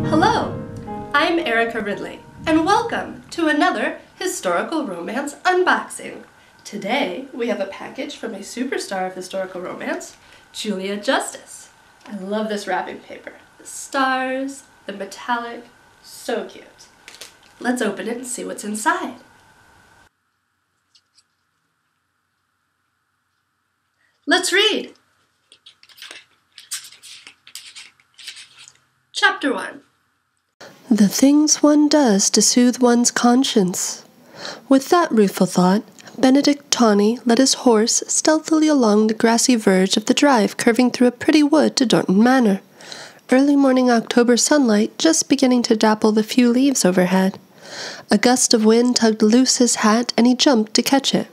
Hello, I'm Erica Ridley, and welcome to another historical romance unboxing. Today, we have a package from a superstar of historical romance, Julia Justiss. I love this wrapping paper. The stars, the metallic, so cute. Let's open it and see what's inside. Let's read. Chapter 1. The things one does to soothe one's conscience. With that rueful thought, Benedict Tawny led his horse stealthily along the grassy verge of the drive curving through a pretty wood to Dorton Manor. Early morning October sunlight just beginning to dapple the few leaves overhead. A gust of wind tugged loose his hat, and he jumped to catch it.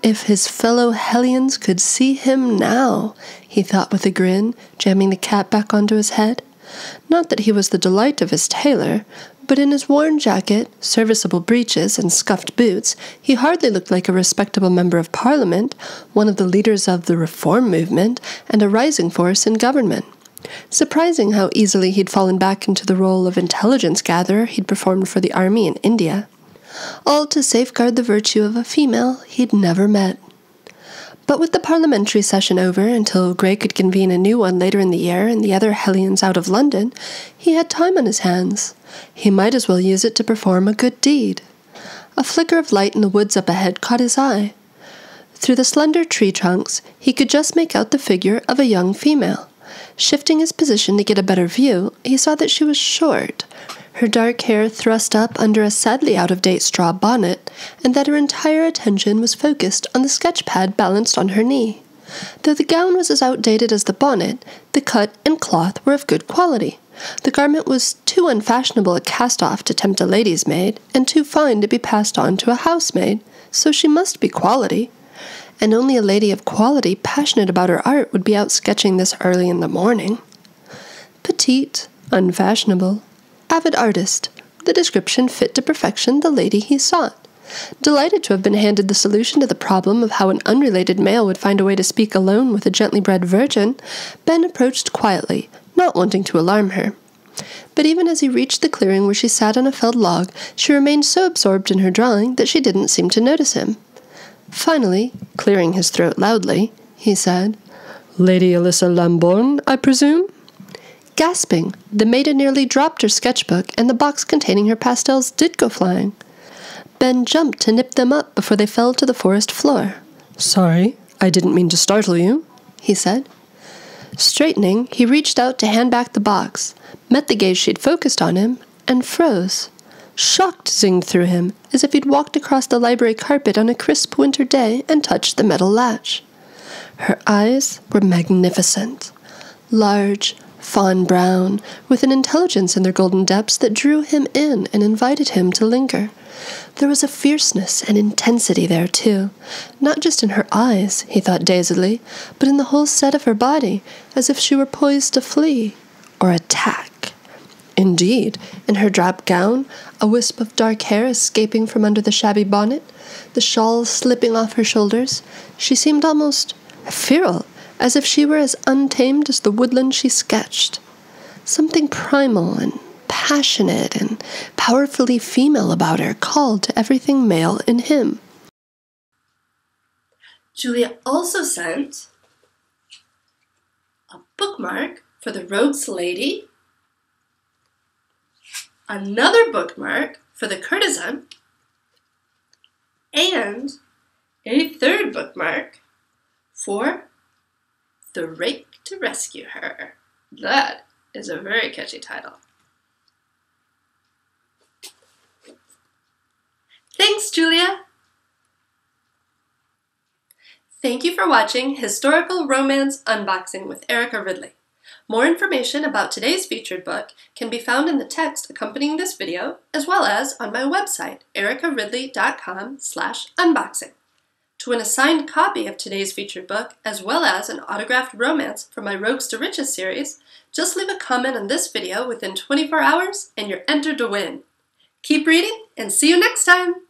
If his fellow hellions could see him now, he thought with a grin, jamming the cap back onto his head. Not that he was the delight of his tailor, but in his worn jacket, serviceable breeches, and scuffed boots, he hardly looked like a respectable member of Parliament, one of the leaders of the reform movement, and a rising force in government. Surprising how easily he'd fallen back into the role of intelligence gatherer he'd performed for the army in India. All to safeguard the virtue of a female he'd never met. But with the parliamentary session over until Grey could convene a new one later in the year and the other hellions out of London, he had time on his hands. He might as well use it to perform a good deed. A flicker of light in the woods up ahead caught his eye. Through the slender tree trunks, he could just make out the figure of a young female. Shifting his position to get a better view, he saw that she was short, her dark hair thrust up under a sadly out-of-date straw bonnet, and that her entire attention was focused on the sketch pad balanced on her knee. Though the gown was as outdated as the bonnet, the cut and cloth were of good quality. The garment was too unfashionable a cast-off to tempt a lady's maid, and too fine to be passed on to a housemaid, so she must be quality. And only a lady of quality passionate about her art would be out sketching this early in the morning. Petite, unfashionable, avid artist, the description fit to perfection the lady he sought. Delighted to have been handed the solution to the problem of how an unrelated male would find a way to speak alone with a gently bred virgin, Ben approached quietly, not wanting to alarm her. But even as he reached the clearing where she sat on a felled log, she remained so absorbed in her drawing that she didn't seem to notice him. Finally, clearing his throat loudly, he said, "Lady Alyssa Lambourne, I presume?" Gasping, the maiden nearly dropped her sketchbook, and the box containing her pastels did go flying. Ben jumped to nip them up before they fell to the forest floor. "Sorry, I didn't mean to startle you," he said. Straightening, he reached out to hand back the box, met the gaze she'd focused on him, and froze. Shock zinged through him, as if he'd walked across the library carpet on a crisp winter day and touched the metal latch. Her eyes were magnificent. Large, fawn brown, with an intelligence in their golden depths that drew him in and invited him to linger. There was a fierceness and intensity there, too. Not just in her eyes, he thought dazedly, but in the whole set of her body, as if she were poised to flee or attack. Indeed, in her drab gown, a wisp of dark hair escaping from under the shabby bonnet, the shawl slipping off her shoulders, she seemed almost ethereal, as if she were as untamed as the woodland she sketched. Something primal and passionate and powerfully female about her called to everything male in him. Julia also sent a bookmark for the Rogue's Lady, another bookmark for the courtesan, and a third bookmark for the Rake to Rescue Her. That is a very catchy title. Thanks, Julia! Thank you for watching Historical Romance Unboxing with Erica Ridley. More information about today's featured book can be found in the text accompanying this video, as well as on my website, ericaridley.com/unboxing. To win a signed copy of today's featured book, as well as an autographed romance from my Rogues to Riches series, just leave a comment on this video within 24 hours and you're entered to win. Keep reading and see you next time!